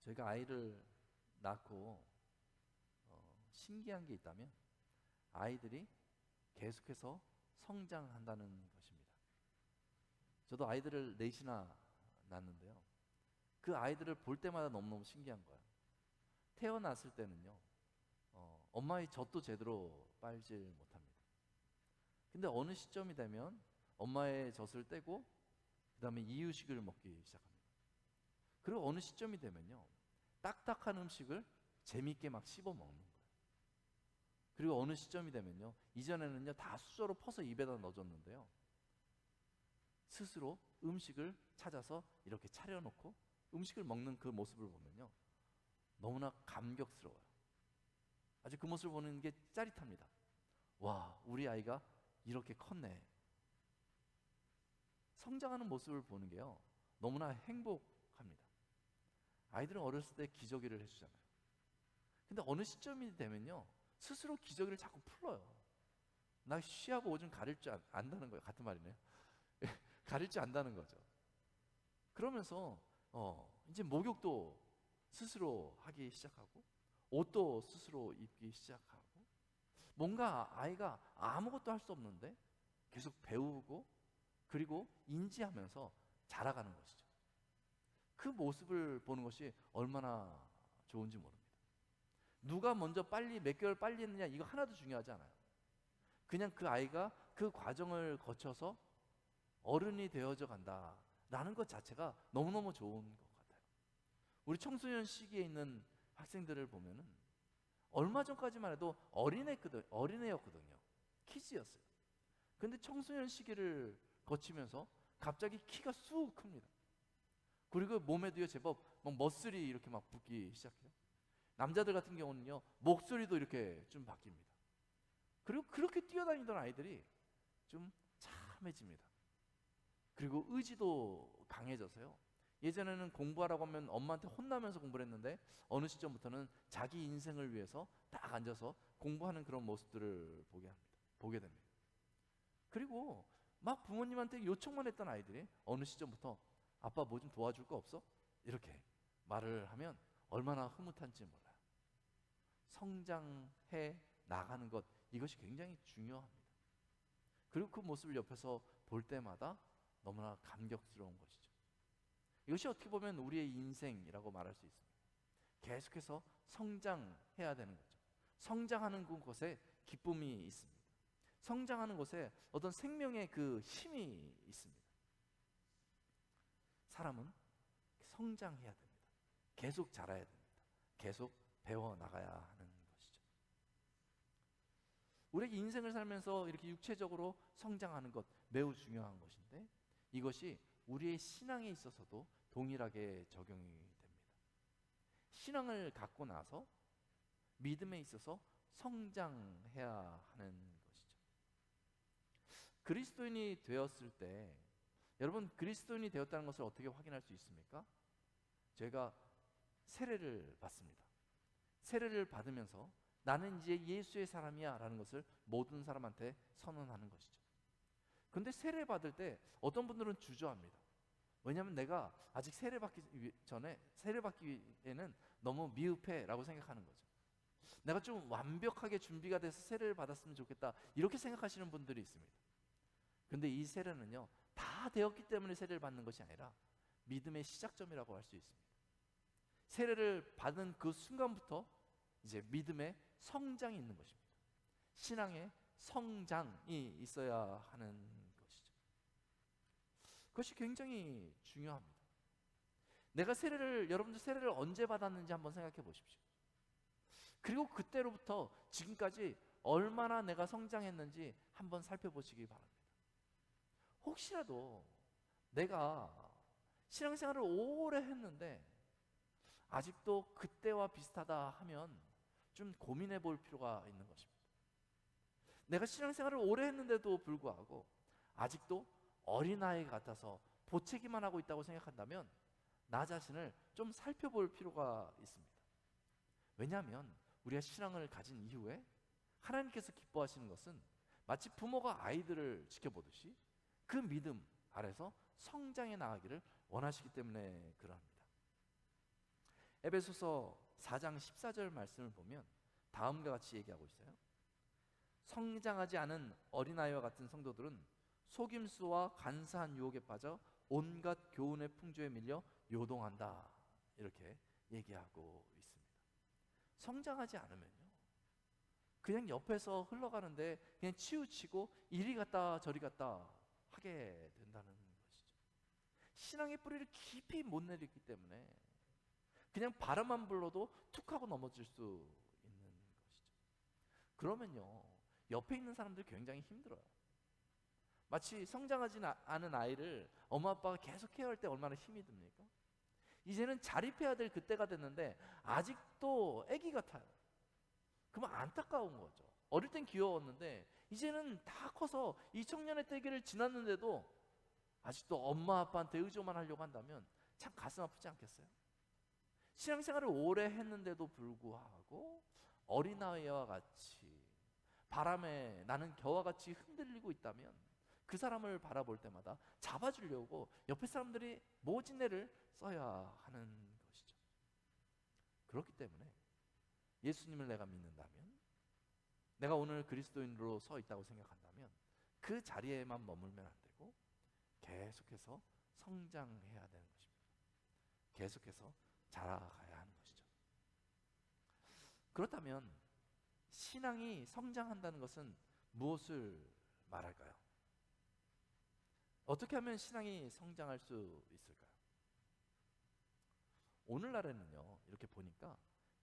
제가 아이를 낳고 신기한 게 있다면 아이들이 계속해서 성장한다는 것입니다. 저도 아이들을 넷이나 낳았는데요, 그 아이들을 볼 때마다 너무너무 신기한 거예요. 태어났을 때는요, 엄마의 젖도 제대로 빨질 못합니다. 근데 어느 시점이 되면 엄마의 젖을 떼고 그 다음에 이유식을 먹기 시작합니다. 그리고 어느 시점이 되면요, 딱딱한 음식을 재밌게 막 씹어 먹는 거예요. 그리고 어느 시점이 되면요, 이전에는요 다 수저로 퍼서 입에다 넣어줬는데요, 스스로 음식을 찾아서 이렇게 차려놓고 음식을 먹는 그 모습을 보면요, 너무나 감격스러워요. 아주 그 모습을 보는 게 짜릿합니다. 와, 우리 아이가 이렇게 컸네. 성장하는 모습을 보는 게요, 너무나 행복합니다. 아이들은 어렸을 때 기저귀를 해주잖아요. 근데 어느 시점이 되면요, 스스로 기저귀를 자꾸 풀어요. 나 쉬하고 오줌 가릴 줄 안다는 거예요. 같은 말이네요. 가릴 줄 안다는 거죠. 그러면서 이제 목욕도 스스로 하기 시작하고 옷도 스스로 입기 시작하고, 뭔가 아이가 아무것도 할 수 없는데 계속 배우고 그리고 인지하면서 자라가는 것이죠. 그 모습을 보는 것이 얼마나 좋은지 모릅니다. 누가 먼저 빨리 몇 개월 빨리 했느냐, 이거 하나도 중요하지 않아요. 그냥 그 아이가 그 과정을 거쳐서 어른이 되어져 간다라는 것 자체가 너무너무 좋은 것 같아요. 우리 청소년 시기에 있는 학생들을 보면은 얼마 전까지만 해도 어린애였거든요. 키즈였어요. 근데 청소년 시기를 거치면서 갑자기 키가 쑥 큽니다. 그리고 몸에도요 제법 막 머슬이 이렇게 막 붙기 시작해요. 남자들 같은 경우는요 목소리도 이렇게 좀 바뀝니다. 그리고 그렇게 뛰어다니던 아이들이 좀 참해집니다. 그리고 의지도 강해져서요, 예전에는 공부하라고 하면 엄마한테 혼나면서 공부를 했는데 어느 시점부터는 자기 인생을 위해서 딱 앉아서 공부하는 그런 모습들을 보게 됩니다. 그리고 막 부모님한테 요청만 했던 아이들이 어느 시점부터 아빠 뭐 좀 도와줄 거 없어? 이렇게 말을 하면 얼마나 흐뭇한지 몰라요. 성장해 나가는 것, 이것이 굉장히 중요합니다. 그리고 그 모습을 옆에서 볼 때마다 너무나 감격스러운 것이죠. 이것이 어떻게 보면 우리의 인생이라고 말할 수 있습니다. 계속해서 성장해야 되는 거죠. 성장하는 그곳에 기쁨이 있습니다. 성장하는 곳에 어떤 생명의 그 힘이 있습니다. 사람은 성장해야 됩니다. 계속 자라야 됩니다. 계속 배워나가야 하는 것이죠. 우리 인생을 살면서 이렇게 육체적으로 성장하는 것 매우 중요한 것인데, 이것이 우리의 신앙에 있어서도 동일하게 적용이 됩니다. 신앙을 갖고 나서 믿음에 있어서 성장해야 하는 것이죠. 그리스도인이 되었을 때, 여러분 그리스도인이 되었다는 것을 어떻게 확인할 수 있습니까? 제가 세례를 받습니다. 세례를 받으면서 나는 이제 예수의 사람이야 라는 것을 모든 사람한테 선언하는 것이죠. 근데 세례 받을 때 어떤 분들은 주저합니다. 왜냐하면 내가 아직 세례받기 전에, 세례받기에는 너무 미흡해 라고 생각하는 거죠. 내가 좀 완벽하게 준비가 돼서 세례를 받았으면 좋겠다, 이렇게 생각하시는 분들이 있습니다. 근데 이 세례는요, 다 되었기 때문에 세례를 받는 것이 아니라 믿음의 시작점이라고 할 수 있습니다. 세례를 받은 그 순간부터 이제 믿음의 성장이 있는 것입니다. 신앙의 성장이 있어야 하는 것이죠. 그것이 굉장히 중요합니다. 여러분들 세례를 언제 받았는지 한번 생각해 보십시오. 그리고 그때로부터 지금까지 얼마나 내가 성장했는지 한번 살펴보시기 바랍니다. 혹시라도 내가 신앙생활을 오래 했는데 아직도 그때와 비슷하다 하면 좀 고민해 볼 필요가 있는 것입니다. 내가 신앙생활을 오래 했는데도 불구하고 아직도 어린아이 같아서 보채기만 하고 있다고 생각한다면 나 자신을 좀 살펴볼 필요가 있습니다. 왜냐하면 우리가 신앙을 가진 이후에 하나님께서 기뻐하시는 것은 마치 부모가 아이들을 지켜보듯이 그 믿음 아래서 성장해 나가기를 원하시기 때문에 그러합니다. 에베소서 4장 14절 말씀을 보면 다음과 같이 얘기하고 있어요. 성장하지 않은 어린아이와 같은 성도들은 속임수와 간사한 유혹에 빠져 온갖 교훈의 풍조에 밀려 요동한다, 이렇게 얘기하고 있습니다. 성장하지 않으면요, 그냥 옆에서 흘러가는데 그냥 치우치고 이리 갔다 저리 갔다 하게 된다는 것이죠. 신앙의 뿌리를 깊이 못 내리기 때문에 그냥 바람만 불러도 툭 하고 넘어질 수 있는 것이죠. 그러면요, 옆에 있는 사람들이 굉장히 힘들어요. 마치 성장하지 않은 아이를 엄마 아빠가 계속 케어할 때 얼마나 힘이 듭니까? 이제는 자립해야 될 그때가 됐는데 아직도 아기 같아요. 그러면 안타까운 거죠. 어릴 땐 귀여웠는데 이제는 다 커서 이 청년의 때기를 지났는데도 아직도 엄마 아빠한테 의존만 하려고 한다면 참 가슴 아프지 않겠어요? 신앙생활을 오래 했는데도 불구하고 어린아이와 같이 바람에 나는 겨와 같이 흔들리고 있다면 그 사람을 바라볼 때마다 잡아주려고 옆에 사람들이 모진애를 써야 하는 것이죠. 그렇기 때문에 예수님을 내가 믿는다면, 내가 오늘 그리스도인으로 서 있다고 생각한다면 그 자리에만 머물면 안 되고 계속해서 성장해야 되는 것입니다. 계속해서 자라가야 하는 것이죠. 그렇다면 신앙이 성장한다는 것은 무엇을 말할까요? 어떻게 하면 신앙이 성장할 수 있을까요? 오늘날에는요, 이렇게 보니까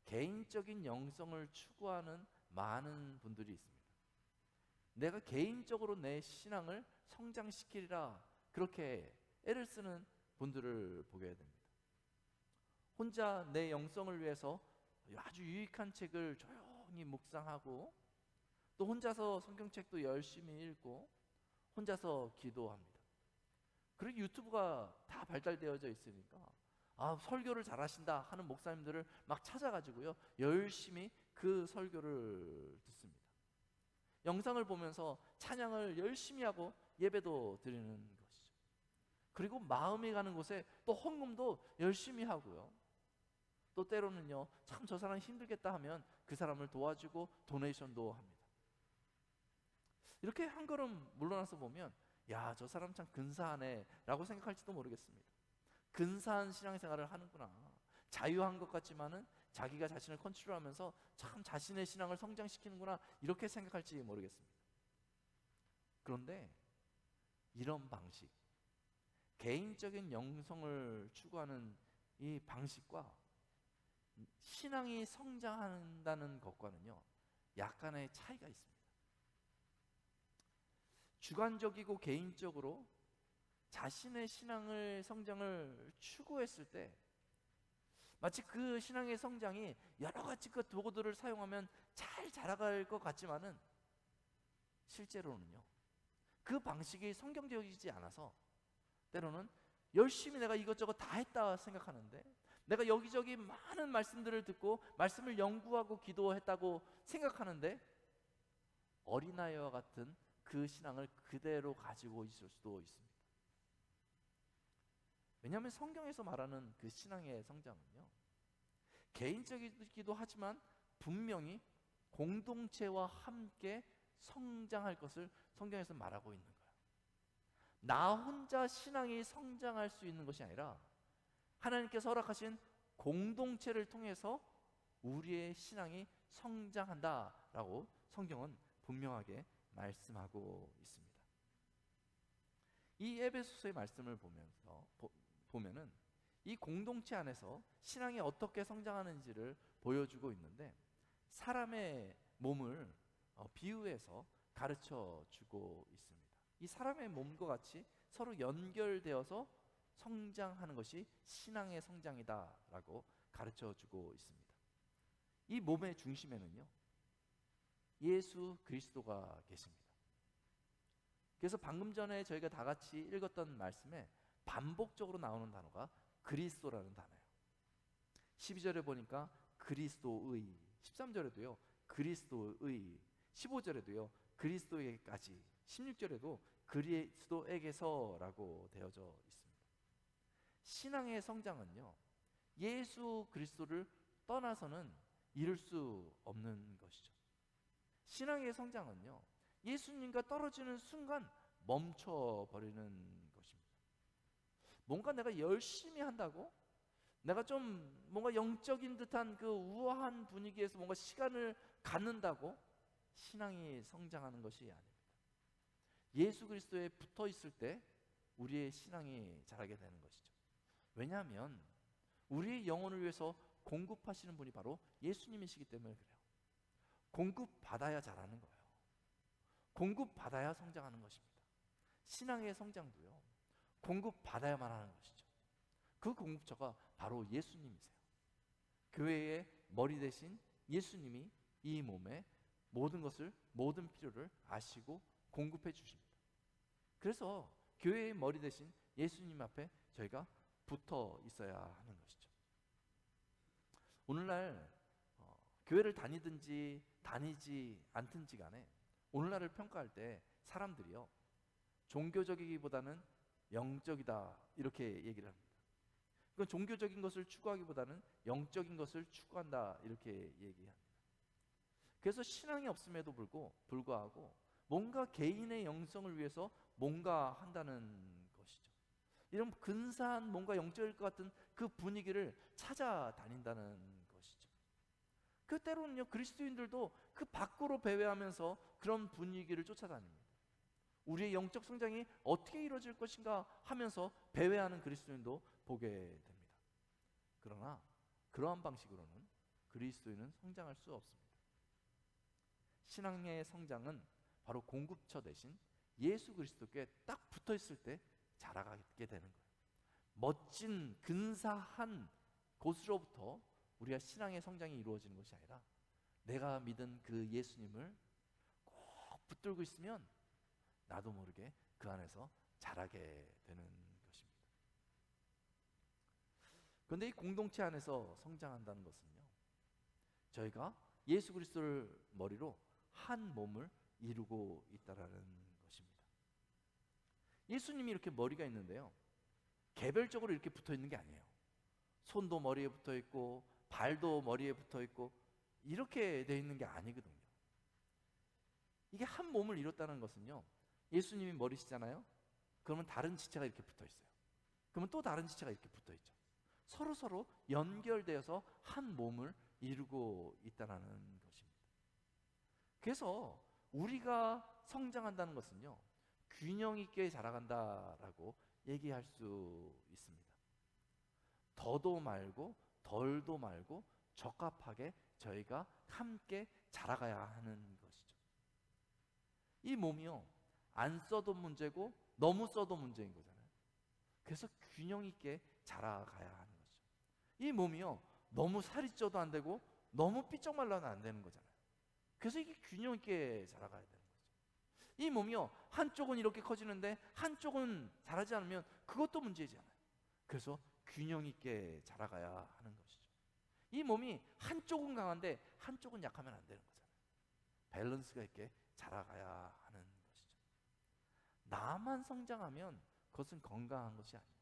개인적인 영성을 추구하는 많은 분들이 있습니다. 내가 개인적으로 내 신앙을 성장시키리라, 그렇게 애를 쓰는 분들을 보게 됩니다. 혼자 내 영성을 위해서 아주 유익한 책을 조용히 묵상하고, 또 혼자서 성경책도 열심히 읽고 혼자서 기도합니다. 그리고 유튜브가 다 발달되어져 있으니까 설교를 잘하신다 하는 목사님들을 막 찾아가지고요, 열심히 그 설교를 듣습니다. 영상을 보면서 찬양을 열심히 하고 예배도 드리는 것이죠. 그리고 마음이 가는 곳에 또 헌금도 열심히 하고요, 또 때로는요, 참 저 사람 힘들겠다 하면 그 사람을 도와주고 도네이션도 합니다. 이렇게 한 걸음 물러나서 보면 야, 저 사람 참 근사하네 라고 생각할지도 모르겠습니다. 근사한 신앙생활을 하는구나, 자유한 것 같지만은 자기가 자신을 컨트롤하면서 참 자신의 신앙을 성장시키는구나, 이렇게 생각할지 모르겠습니다. 그런데 이런 방식, 개인적인 영성을 추구하는 이 방식과 신앙이 성장한다는 것과는요, 약간의 차이가 있습니다. 주관적이고 개인적으로 자신의 신앙을 성장을 추구했을 때 마치 그 신앙의 성장이 여러 가지 그 도구들을 사용하면 잘 자라갈 것 같지만은 실제로는요, 그 방식이 성경적이지 않아서 때로는 열심히 내가 이것저것 다 했다 생각하는데, 내가 여기저기 많은 말씀들을 듣고 말씀을 연구하고 기도했다고 생각하는데 어린아이와 같은 그 신앙을 그대로 가지고 있을 수도 있습니다. 왜냐하면 성경에서 말하는 그 신앙의 성장은요, 개인적이기도 하지만 분명히 공동체와 함께 성장할 것을 성경에서 말하고 있는 거예요. 나 혼자 신앙이 성장할 수 있는 것이 아니라 하나님께서 허락하신 공동체를 통해서 우리의 신앙이 성장한다라고 성경은 분명하게 말씀하고 있습니다. 이 에베소서의 말씀을 보면은 이 공동체 안에서 신앙이 어떻게 성장하는지를 보여주고 있는데, 사람의 몸을 비유해서 가르쳐 주고 있습니다. 이 사람의 몸과 같이 서로 연결되어서 성장하는 것이 신앙의 성장이다라고 가르쳐 주고 있습니다. 이 몸의 중심에는요, 예수 그리스도가 계십니다. 그래서 방금 전에 저희가 다 같이 읽었던 말씀에 반복적으로 나오는 단어가 그리스도라는 단어예요. 12절에 보니까 그리스도의, 13절에도요 그리스도의, 15절에도요 그리스도에게까지, 16절에도 그리스도에게서라고 되어져 있습니다. 신앙의 성장은요, 예수 그리스도를 떠나서는 이룰 수 없는 것이죠. 신앙의 성장은요, 예수님과 떨어지는 순간 멈춰버리는 것입니다. 뭔가 내가 열심히 한다고 내가 좀 뭔가 영적인 듯한 그 우아한 분위기에서 뭔가 시간을 갖는다고 신앙이 성장하는 것이 아닙니다. 예수 그리스도에 붙어 있을 때 우리의 신앙이 자라게 되는 것이죠. 왜냐하면 우리의 영혼을 위해서 공급하시는 분이 바로 예수님이시기 때문에 그래요. 공급받아야 자라는 거예요. 공급받아야 성장하는 것입니다. 신앙의 성장도요, 공급받아야만 하는 것이죠. 그 공급처가 바로 예수님이세요. 교회의 머리 대신 예수님이 이 몸에 모든 것을, 모든 필요를 아시고 공급해 주십니다. 그래서 교회의 머리 대신 예수님 앞에 저희가 붙어 있어야 하는 것이죠. 오늘날 교회를 다니든지 다니지 않든지 간에 오늘날을 평가할 때 사람들이요, 종교적이기보다는 영적이다 이렇게 얘기를 합니다. 그건 종교적인 것을 추구하기보다는 영적인 것을 추구한다 이렇게 얘기합니다. 그래서 신앙이 없음에도 불구하고 뭔가 개인의 영성을 위해서 뭔가 한다는 것이죠. 이런 근사한 뭔가 영적일 것 같은 그 분위기를 찾아다닌다는 것이죠. 그 때로는요, 그리스도인들도 그 밖으로 배회하면서 그런 분위기를 쫓아다닙니다. 우리의 영적 성장이 어떻게 이루어질 것인가 하면서 배회하는 그리스도인도 보게 됩니다. 그러나 그러한 방식으로는 그리스도인은 성장할 수 없습니다. 신앙의 성장은 바로 공급처 대신 예수 그리스도께 딱 붙어 있을 때 자라게 되는 거예요. 멋진 근사한 곳으로부터 우리가 신앙의 성장이 이루어지는 것이 아니라 내가 믿은 그 예수님을 꼭 붙들고 있으면 나도 모르게 그 안에서 자라게 되는 것입니다. 그런데 이 공동체 안에서 성장한다는 것은요, 저희가 예수 그리스도를 머리로 한 몸을 이루고 있다라는 것입니다. 예수님이 이렇게 머리가 있는데요, 개별적으로 이렇게 붙어 있는 게 아니에요. 손도 머리에 붙어 있고 발도 머리에 붙어 있고 이렇게 돼 있는 게 아니거든요. 이게 한 몸을 이뤘다는 것은요, 예수님이 머리시잖아요. 그러면 다른 지체가 이렇게 붙어 있어요. 그러면 또 다른 지체가 이렇게 붙어 있죠. 서로 연결되어서 한 몸을 이루고 있다는 것입니다. 그래서 우리가 성장한다는 것은요, 균형 있게 자라간다라고 얘기할 수 있습니다. 더도 말고 덜도 말고 적합하게 저희가 함께 자라가야 하는 것이죠. 이 몸이요, 안 써도 문제고 너무 써도 문제인 거잖아요. 그래서 균형 있게 자라가야 하는 거죠. 이 몸이요, 너무 살이 쪄도 안 되고 너무 삐쩍 말라도 안 되는 거잖아요. 그래서 이게 균형 있게 자라가야 되는 거죠. 이 몸이요, 한쪽은 이렇게 커지는데 한쪽은 자라지 않으면 그것도 문제잖아요. 그래서 균형 있게 자라가야 하는 것이죠. 이 몸이 한쪽은 강한데 한쪽은 약하면 안 되는 거잖아요. 밸런스가 있게 자라가야 하는 것이죠. 나만 성장하면 그것은 건강한 것이 아닙니다.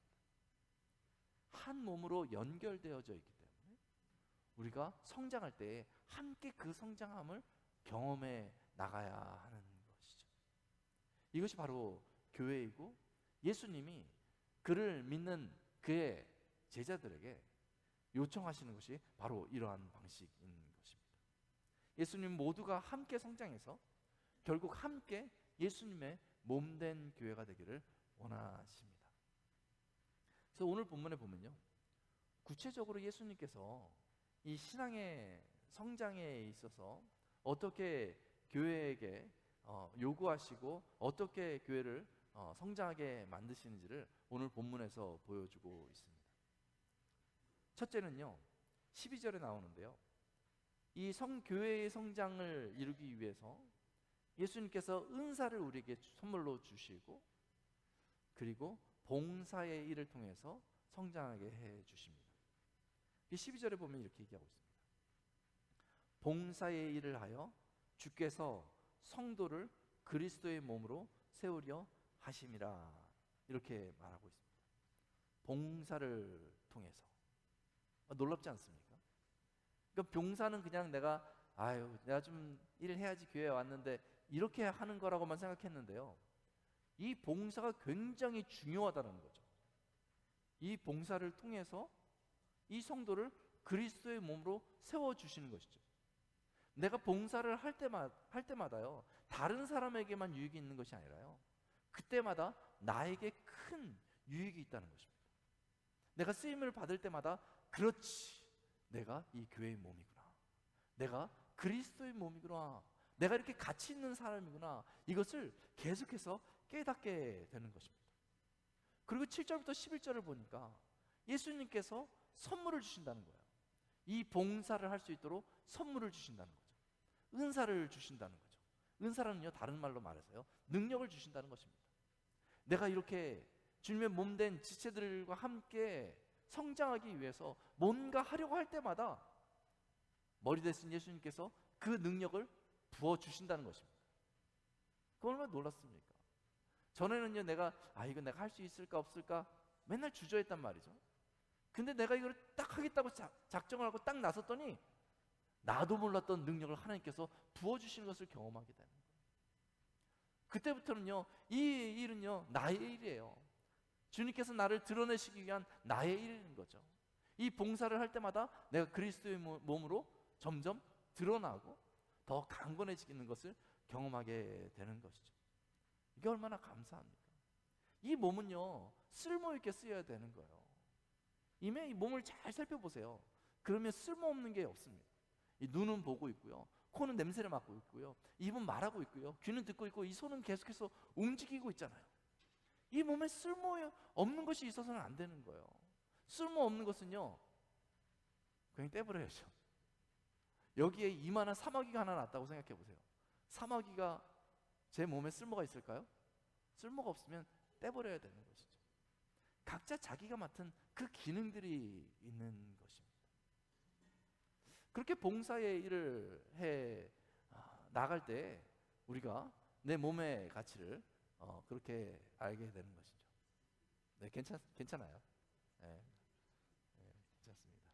한 몸으로 연결되어져 있기 때문에 우리가 성장할 때 함께 그 성장함을 경험해 나가야 하는 것이죠. 이것이 바로 교회이고 예수님이 그를 믿는 그의 제자들에게 요청하시는 것이 바로 이러한 방식인 것입니다. 예수님 모두가 함께 성장해서 결국 함께 예수님의 몸된 교회가 되기를 원하십니다. 그래서 오늘 본문에 보면요, 구체적으로 예수님께서 이 신앙의 성장에 있어서 어떻게 교회에게 요구하시고 어떻게 교회를 성장하게 만드시는지를 오늘 본문에서 보여주고 있습니다. 첫째는요, 12절에 나오는데요, 이 교회의 성장을 이루기 위해서 예수님께서 은사를 우리에게 선물로 주시고 그리고 봉사의 일을 통해서 성장하게 해 주십니다. 이 12절에 보면 이렇게 얘기하고 있습니다. 봉사의 일을 하여 주께서 성도를 그리스도의 몸으로 세우려 하심이라, 이렇게 말하고 있습니다. 봉사를 통해서. 놀랍지 않습니까? 그러니까 봉사는 그냥 내가 좀 일을 해야지 교회에 왔는데 이렇게 하는 거라고만 생각했는데요. 이 봉사가 굉장히 중요하다는 거죠. 이 봉사를 통해서 이 성도를 그리스도의 몸으로 세워주시는 것이죠. 내가 봉사를 할 때마다요, 다른 사람에게만 유익이 있는 것이 아니라요, 그때마다 나에게 큰 유익이 있다는 것입니다. 내가 쓰임을 받을 때마다 그렇지, 내가 이 교회의 몸이구나, 내가 그리스도의 몸이구나, 내가 이렇게 가치 있는 사람이구나, 이것을 계속해서 깨닫게 되는 것입니다. 그리고 7절부터 11절을 보니까 예수님께서 선물을 주신다는 거예요. 이 봉사를 할 수 있도록 선물을 주신다는 거죠. 은사를 주신다는 거죠. 은사는요, 다른 말로 말해서요, 능력을 주신다는 것입니다. 내가 이렇게 주님의 몸된 지체들과 함께 성장하기 위해서 뭔가 하려고 할 때마다 머리 대신 예수님께서 그 능력을 부어주신다는 것입니다. 그거 얼마나 놀랐습니까? 전에는요, 이거 내가 할 수 있을까 없을까 맨날 주저했단 말이죠. 근데 내가 이걸 딱 하겠다고 작정을 하고 딱 나섰더니 나도 몰랐던 능력을 하나님께서 부어주시는 것을 경험하게 되는 거예요. 그때부터는요, 이 일은요, 나의 일이에요. 주님께서 나를 드러내시기 위한 나의 일인 거죠. 이 봉사를 할 때마다 내가 그리스도의 몸으로 점점 드러나고 더 강건해지는 것을 경험하게 되는 것이죠. 이게 얼마나 감사합니까? 이 몸은요, 쓸모있게 쓰여야 되는 거예요. 이미 이 몸을 잘 살펴보세요. 그러면 쓸모없는 게 없습니다. 이 눈은 보고 있고요, 코는 냄새를 맡고 있고요, 입은 말하고 있고요, 귀는 듣고 있고, 이 손은 계속해서 움직이고 있잖아요. 이 몸에 쓸모없는 것이 있어서는 안 되는 거예요. 쓸모없는 것은요, 그냥 떼버려야죠. 여기에 이만한 사마귀가 하나 났다고 생각해 보세요. 사마귀가 제 몸에 쓸모가 있을까요? 쓸모가 없으면 떼버려야 되는 것이죠. 각자 자기가 맡은 그 기능들이 있는 것입니다. 그렇게 봉사의 일을 해 나갈 때 우리가 내 몸의 가치를 그렇게 알게 되는 것이죠. 네, 괜찮아요. 네, 네, 괜찮습니다.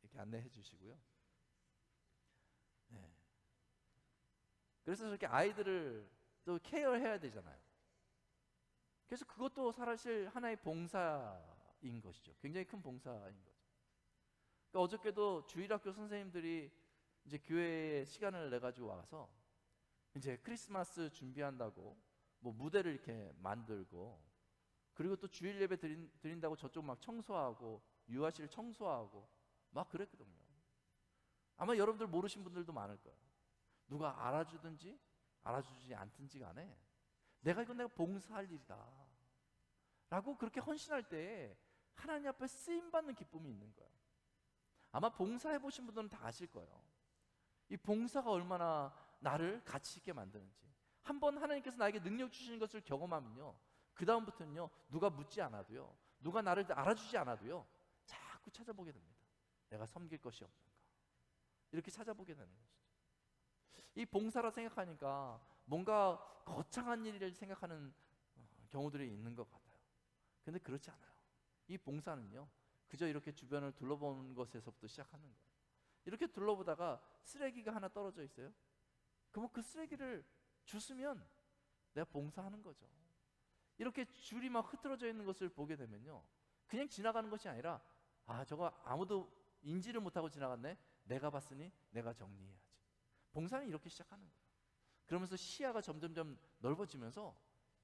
이렇게 안내해 주시고요. 네. 그래서 저렇게 아이들을 또 케어해야 되잖아요. 그래서 그것도 사실 하나의 봉사인 것이죠. 굉장히 큰 봉사인 거죠. 그러니까 어저께도 주일학교 선생님들이 이제 교회에 시간을 내 가지고 와서 이제 크리스마스 준비한다고 뭐 무대를 이렇게 만들고, 그리고 또 주일 예배 드린다고 저쪽 막 청소하고 유아실 청소하고 막 그랬거든요. 아마 여러분들 모르신 분들도 많을 거예요. 누가 알아주든지 알아주지 않든지 간에 내가 봉사할 일이다 라고 그렇게 헌신할 때 하나님 앞에 쓰임받는 기쁨이 있는 거예요. 아마 봉사해 보신 분들은 다 아실 거예요. 이 봉사가 얼마나 나를 가치 있게 만드는지. 한번 하나님께서 나에게 능력 주시는 것을 경험하면요, 그 다음부터는요, 누가 묻지 않아도요, 누가 나를 알아주지 않아도요, 자꾸 찾아보게 됩니다. 내가 섬길 것이 없는가, 이렇게 찾아보게 되는 것이죠. 이 봉사라 생각하니까 뭔가 거창한 일을 생각하는 경우들이 있는 것 같아요. 근데 그렇지 않아요. 이 봉사는요, 그저 이렇게 주변을 둘러보는 것에서부터 시작하는 거예요. 이렇게 둘러보다가 쓰레기가 하나 떨어져 있어요. 그러면 그 쓰레기를 주스면 내가 봉사하는 거죠. 이렇게 줄이 막 흐트러져 있는 것을 보게 되면요, 그냥 지나가는 것이 아니라 저거 아무도 인지를 못하고 지나갔네, 내가 봤으니 내가 정리해야지. 봉사는 이렇게 시작하는 거예요. 그러면서 시야가 점점점 넓어지면서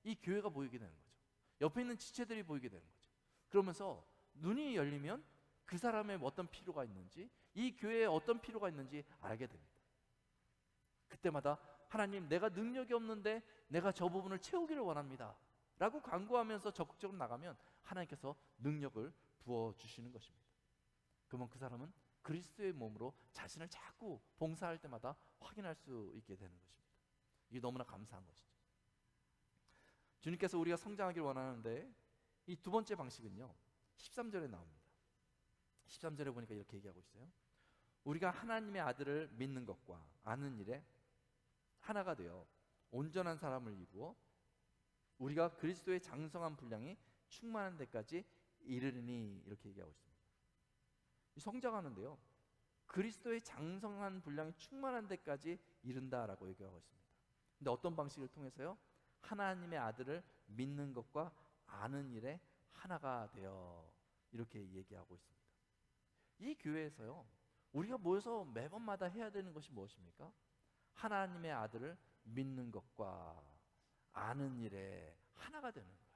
이 교회가 보이게 되는 거죠. 옆에 있는 지체들이 보이게 되는 거죠. 그러면서 눈이 열리면 그 사람의 어떤 필요가 있는지, 이 교회에 어떤 필요가 있는지 알게 됩니다. 그때마다 하나님, 내가 능력이 없는데 내가 저 부분을 채우기를 원합니다 라고 간구하면서 적극적으로 나가면 하나님께서 능력을 부어주시는 것입니다. 그러면 그 사람은 그리스도의 몸으로 자신을 자꾸 봉사할 때마다 확인할 수 있게 되는 것입니다. 이게 너무나 감사한 것이죠. 주님께서 우리가 성장하길 원하는데 이 두 번째 방식은요, 13절에 나옵니다. 13절에 보니까 이렇게 얘기하고 있어요. 우리가 하나님의 아들을 믿는 것과 아는 일에 하나가 되어 온전한 사람을 이루어 우리가 그리스도의 장성한 분량이 충만한 데까지 이르리니, 이렇게 얘기하고 있습니다. 성장하는데요, 그리스도의 장성한 분량이 충만한 데까지 이른다라고 얘기하고 있습니다. 근데 어떤 방식을 통해서요? 하나님의 아들을 믿는 것과 아는 일에 하나가 되어, 이렇게 얘기하고 있습니다. 이 교회에서요, 우리가 모여서 매번마다 해야 되는 것이 무엇입니까? 하나님의 아들을 믿는 것과 아는 일에 하나가 되는 거예요.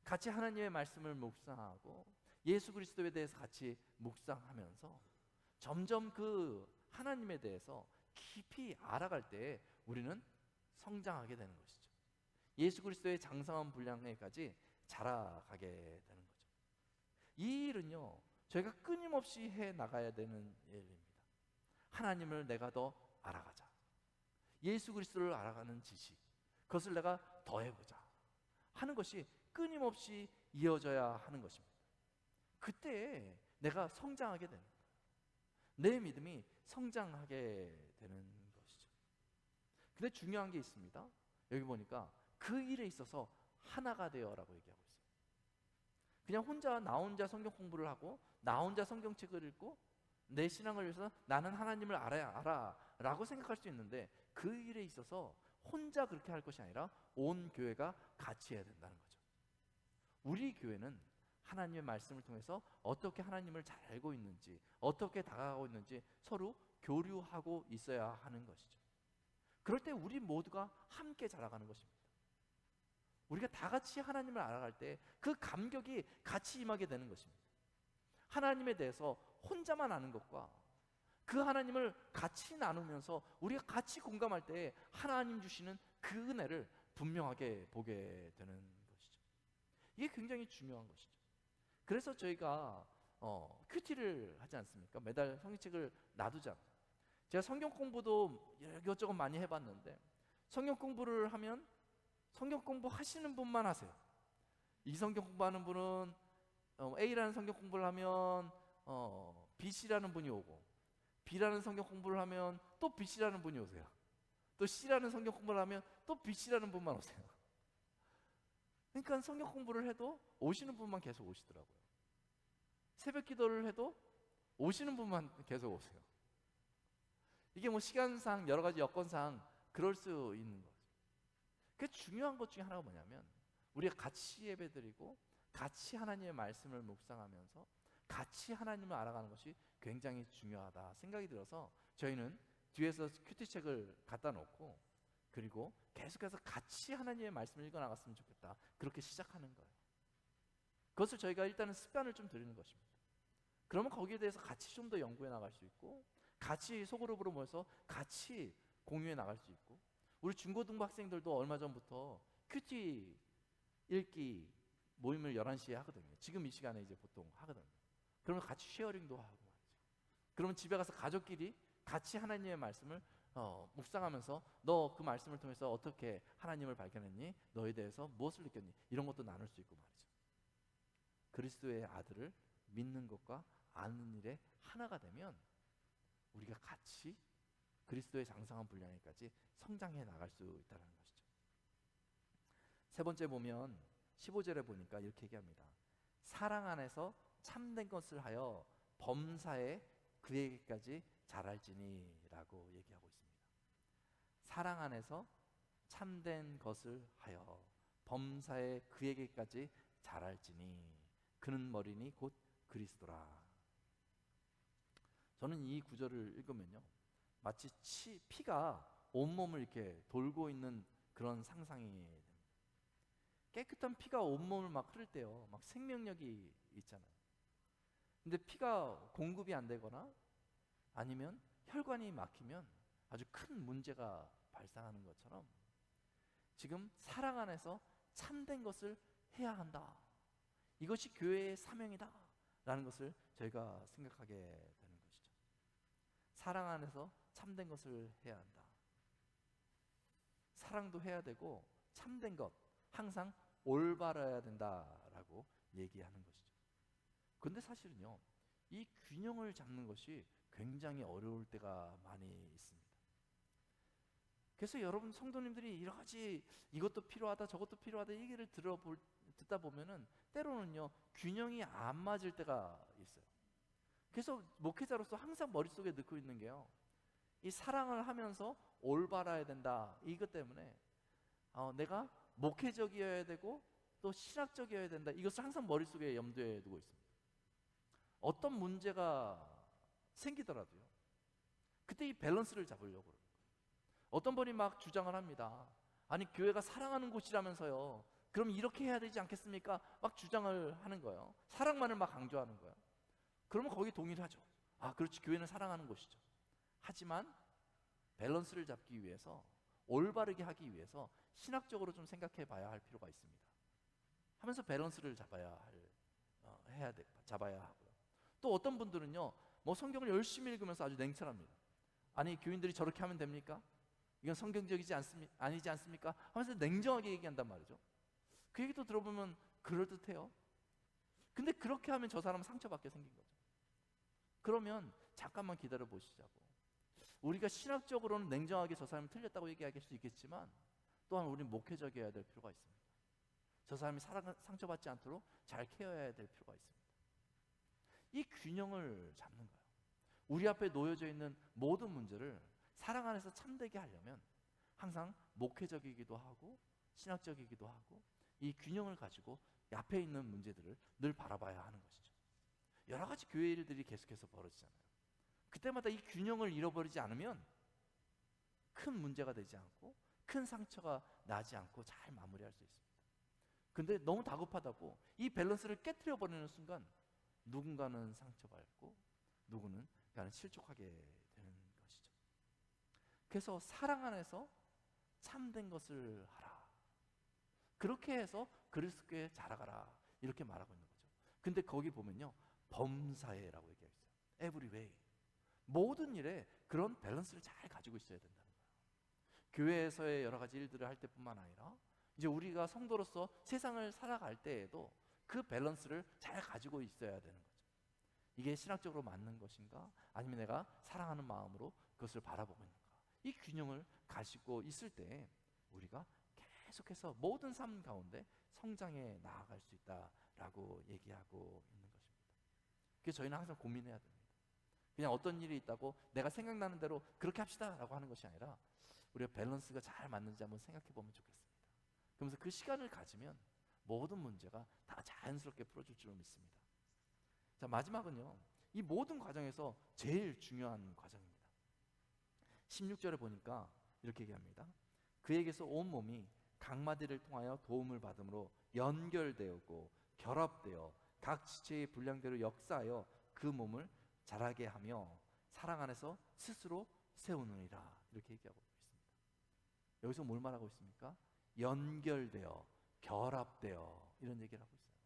같이 하나님의 말씀을 묵상하고 예수 그리스도에 대해서 같이 묵상하면서 점점 그 하나님에 대해서 깊이 알아갈 때 우리는 성장하게 되는 것이죠. 예수 그리스도의 장성한 분량에까지 자라가게 되는 거죠. 이 일은요, 저희가 끊임없이 해 나가야 되는 일입니다. 하나님을 내가 더 알아가자. 예수 그리스도를 알아가는 지식, 그것을 내가 더해보자 하는 것이 끊임없이 이어져야 하는 것입니다. 그때 내가 성장하게 되는 거예요. 내 믿음이 성장하게 되는 것이죠. 근데 중요한 게 있습니다. 여기 보니까 그 일에 있어서 하나가 되어라고 얘기하고 있어요. 그냥 나 혼자 성경 공부를 하고 나 혼자 성경책을 읽고 내 신앙을 위해서 나는 하나님을 알아 라고 생각할 수 있는데, 그 일에 있어서 혼자 그렇게 할 것이 아니라 온 교회가 같이 해야 된다는 거죠. 우리 교회는 하나님의 말씀을 통해서 어떻게 하나님을 잘 알고 있는지, 어떻게 다가가고 있는지 서로 교류하고 있어야 하는 것이죠. 그럴 때 우리 모두가 함께 자라가는 것입니다. 우리가 다 같이 하나님을 알아갈 때 그 감격이 같이 임하게 되는 것입니다. 하나님에 대해서 혼자만 아는 것과 그 하나님을 같이 나누면서 우리가 같이 공감할 때 하나님 주시는 그 은혜를 분명하게 보게 되는 것이죠. 이게 굉장히 중요한 것이죠. 그래서 저희가 큐티를 하지 않습니까? 매달 성경책을 놔두자. 제가 성경 공부도 이것저것 많이 해봤는데, 성경 공부를 하면 성경 공부 하시는 분만 하세요. 이 성경 공부하는 분은 A라는 성경 공부를 하면 B씨라는 분이 오고, B라는 성경 공부를 하면 또 B씨라는 분이 오세요. 또 C라는 성경 공부를 하면 또 B씨라는 분만 오세요. 그러니까 성경 공부를 해도 오시는 분만 계속 오시더라고요. 새벽 기도를 해도 오시는 분만 계속 오세요. 이게 뭐 시간상 여러 가지 여건상 그럴 수 있는 거죠. 그 중요한 것 중에 하나가 뭐냐면, 우리가 같이 예배드리고 같이 하나님의 말씀을 묵상하면서 같이 하나님을 알아가는 것이 굉장히 중요하다 생각이 들어서, 저희는 뒤에서 큐티책을 갖다 놓고 그리고 계속해서 같이 하나님의 말씀을 읽어 나갔으면 좋겠다, 그렇게 시작하는 거예요. 그것을 저희가 일단은 습관을 좀 들이는 것입니다. 그러면 거기에 대해서 같이 좀 더 연구해 나갈 수 있고, 같이 소그룹으로 모여서 같이 공유해 나갈 수 있고, 우리 중고등부 학생들도 얼마 전부터 큐티 읽기 모임을 11시에 하거든요. 지금 이 시간에 이제 보통 하거든요. 그러면 같이 쉐어링도 하고 말이죠. 그러면 집에 가서 가족끼리 같이 하나님의 말씀을 묵상하면서 너 그 말씀을 통해서 어떻게 하나님을 발견했니? 너에 대해서 무엇을 느꼈니? 이런 것도 나눌 수 있고 말이죠. 그리스도의 아들을 믿는 것과 아는 일에 하나가 되면 우리가 같이 그리스도의 장성한 분량에까지 성장해 나갈 수 있다는 것이죠. 세 번째 보면 15절에 보니까 이렇게 얘기합니다. 사랑 안에서 참된 것을 하여 범사에 그에게까지 자랄지니 라고 얘기하고 있습니다. 사랑 안에서 참된 것을 하여 범사에 그에게까지 자랄지니 그는 머리니 곧 그리스도라. 저는 이 구절을 읽으면요, 마치 피가 온몸을 이렇게 돌고 있는 그런 상상이 됩니다. 깨끗한 피가 온몸을 막 흐를 때요, 막 생명력이 있잖아요. 근데 피가 공급이 안 되거나 아니면 혈관이 막히면 아주 큰 문제가 발생하는 것처럼, 지금 사랑 안에서 참된 것을 해야 한다, 이것이 교회의 사명이다 라는 것을 저희가 생각하게 되는 것이죠. 사랑 안에서 참된 것을 해야 한다. 사랑도 해야 되고 참된 것, 항상 올바라야 된다라고 얘기하는 것이죠. 그런데 사실은요, 이 균형을 잡는 것이 굉장히 어려울 때가 많이 있습니다. 그래서 여러분 성도님들이 여러 가지 이것도 필요하다 저것도 필요하다 얘기를 듣다 보면은 때로는요 균형이 안 맞을 때가 있어요. 그래서 목회자로서 항상 머릿속에 넣고 있는 게요, 이 사랑을 하면서 올바라야 된다. 이것 때문에 내가 목회적이어야 되고 또 신학적이어야 된다. 이것을 항상 머릿속에 염두에 두고 있습니다. 어떤 문제가 생기더라도요, 그때 이 밸런스를 잡으려고 그래요. 어떤 분이 막 주장을 합니다. 아니, 교회가 사랑하는 곳이라면서요, 그럼 이렇게 해야 되지 않겠습니까? 막 주장을 하는 거예요. 사랑만을 막 강조하는 거예요. 그러면 거기 동의를 하죠. 아, 그렇지, 교회는 사랑하는 곳이죠. 하지만 밸런스를 잡기 위해서, 올바르게 하기 위해서 신학적으로 좀 생각해 봐야 할 필요가 있습니다. 하면서 밸런스를 잡아야 하고요. 또 어떤 분들은요, 뭐 성경을 열심히 읽으면서 아주 냉철합니다. 아니, 교인들이 저렇게 하면 됩니까? 이건 성경적이지 아니지 않습니까? 하면서 냉정하게 얘기한단 말이죠. 그 얘기도 들어보면 그럴듯해요. 근데 그렇게 하면 저 사람은 상처받게 생긴 거죠. 그러면 잠깐만 기다려 보시자고. 우리가 신학적으로는 냉정하게 저 사람이 틀렸다고 얘기할 수 있겠지만, 또한 우리는 목회적이어야 될 필요가 있습니다. 저 사람이 상처받지 않도록 잘 케어해야 될 필요가 있습니다. 이 균형을 잡는 거예요. 우리 앞에 놓여져 있는 모든 문제를 사랑 안에서 참되게 하려면 항상 목회적이기도 하고 신학적이기도 하고, 이 균형을 가지고 앞에 있는 문제들을 늘 바라봐야 하는 것이죠. 여러 가지 교회 일들이 계속해서 벌어지잖아요. 그때마다 이 균형을 잃어버리지 않으면 큰 문제가 되지 않고 큰 상처가 나지 않고 잘 마무리할 수 있습니다. 근데 너무 다급하다고 이 밸런스를 깨트려 버리는 순간 누군가는 상처받고 누구는 실족하게 되는 것이죠. 그래서 사랑 안에서 참된 것을 하라. 그렇게 해서 그리스도께 자라가라. 이렇게 말하고 있는 거죠. 근데 거기 보면요, 범사에라고 얘기하고 있어요. Every way. 모든 일에 그런 밸런스를 잘 가지고 있어야 된다는 거예요. 교회에서의 여러 가지 일들을 할 때뿐만 아니라 이제 우리가 성도로서 세상을 살아갈 때에도 그 밸런스를 잘 가지고 있어야 되는 거죠. 이게 신학적으로 맞는 것인가? 아니면 내가 사랑하는 마음으로 그것을 바라보고 있는가? 이 균형을 가지고 있을 때 우리가 계속해서 모든 삶 가운데 성장해 나아갈 수 있다라고 얘기하고 있는 것입니다. 그래서 저희는 항상 고민해야 됩니다. 그냥 어떤 일이 있다고 내가 생각나는 대로 그렇게 합시다라고 하는 것이 아니라 우리가 밸런스가 잘 맞는지 한번 생각해 보면 좋겠습니다. 그러면서 그 시간을 가지면 모든 문제가 다 자연스럽게 풀어질 줄 믿습니다. 자, 마지막은요, 이 모든 과정에서 제일 중요한 과정입니다. 16절에 보니까 이렇게 얘기합니다. 그에게서 온 몸이 각마디를 통하여 도움을 받음으로 연결되었고 결합되어 각 지체의 분량대로 역사하여 그 몸을 자라게 하며 사랑 안에서 스스로 세우느니라. 이렇게 얘기하고 있습니다. 여기서 뭘 말하고 있습니까? 연결되어 결합되어 이런 얘기를 하고 있어요.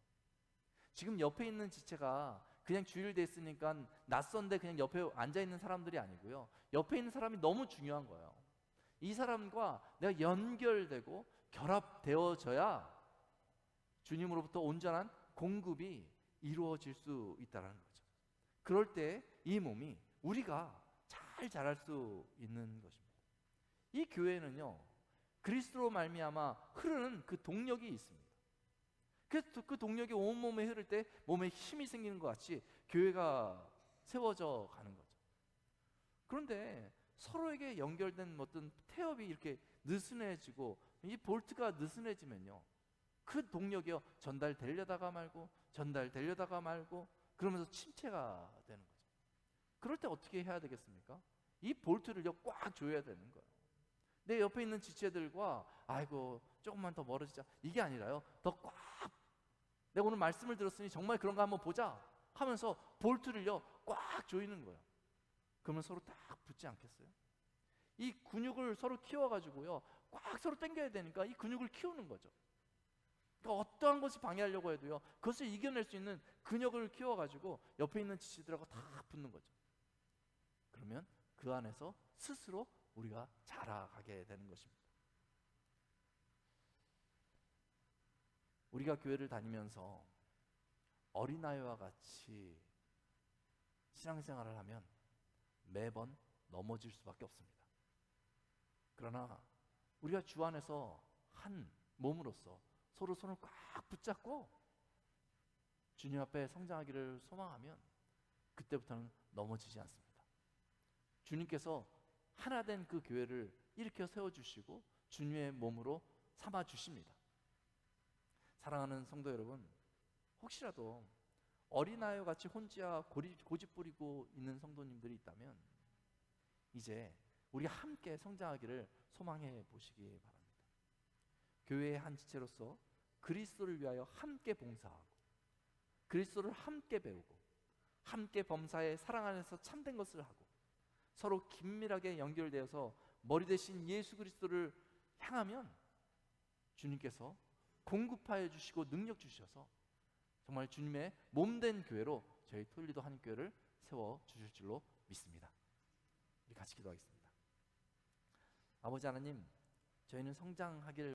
지금 옆에 있는 지체가 그냥 주일돼 있으니까 낯선데 그냥 옆에 앉아있는 사람들이 아니고요, 옆에 있는 사람이 너무 중요한 거예요. 이 사람과 내가 연결되고 결합되어져야 주님으로부터 온전한 공급이 이루어질 수 있다는 거죠. 그럴 때 이 몸이 우리가 잘 자랄 수 있는 것입니다. 이 교회는요, 그리스도로 말미암아 흐르는 그 동력이 있습니다. 그래서 그 동력이 온몸에 흐를 때 몸에 힘이 생기는 것 같이 교회가 세워져 가는 거죠. 그런데 서로에게 연결된 어떤 태엽이 이렇게 느슨해지고 이 볼트가 느슨해지면요, 그 동력이요 전달되려다가 말고 그러면서 침체가 되는 거죠. 그럴 때 어떻게 해야 되겠습니까? 이 볼트를요 꽉 조여야 되는 거예요. 내 옆에 있는 지체들과 아이고 조금만 더 멀어지자 이게 아니라요, 더 꽉, 내가 오늘 말씀을 들었으니 정말 그런가 한번 보자 하면서 볼트를요 꽉 조이는 거예요. 그러면 서로 딱 붙지 않겠어요? 이 근육을 서로 키워가지고요 꽉 서로 당겨야 되니까 이 근육을 키우는 거죠. 그러니까 어떠한 것이 방해하려고 해도요 그것을 이겨낼 수 있는 근육을 키워가지고 옆에 있는 지체들하고 다 붙는 거죠. 그러면 그 안에서 스스로 우리가 자라가게 되는 것입니다. 우리가 교회를 다니면서 어린아이와 같이 신앙생활을 하면 매번 넘어질 수밖에 없습니다. 그러나 우리가 주 안에서 한 몸으로서 서로 손을 꽉 붙잡고 주님 앞에 성장하기를 소망하면 그때부터는 넘어지지 않습니다. 주님께서 하나된 그 교회를 일으켜 세워주시고 주님의 몸으로 삼아주십니다. 사랑하는 성도 여러분, 혹시라도 어린아이와 같이 혼자 고집 부리고 있는 성도님들이 있다면 이제 우리 함께 성장하기를 소망해 보시기 바랍니다. 교회의 한 지체로서 그리스도를 위하여 함께 봉사하고 그리스도를 함께 배우고 함께 범사에 사랑 안에서 참된 것을 하고 서로 긴밀하게 연결되어서 머리 대신 예수 그리스도를 향하면 주님께서 공급하여 주시고 능력 주셔서 정말 주님의 몸된 교회로 저희 톨리도 한인교회를 세워 주실 줄로 믿습니다. 우리 같이 기도하겠습니다. 아버지 하나님, 저희는 성장하기를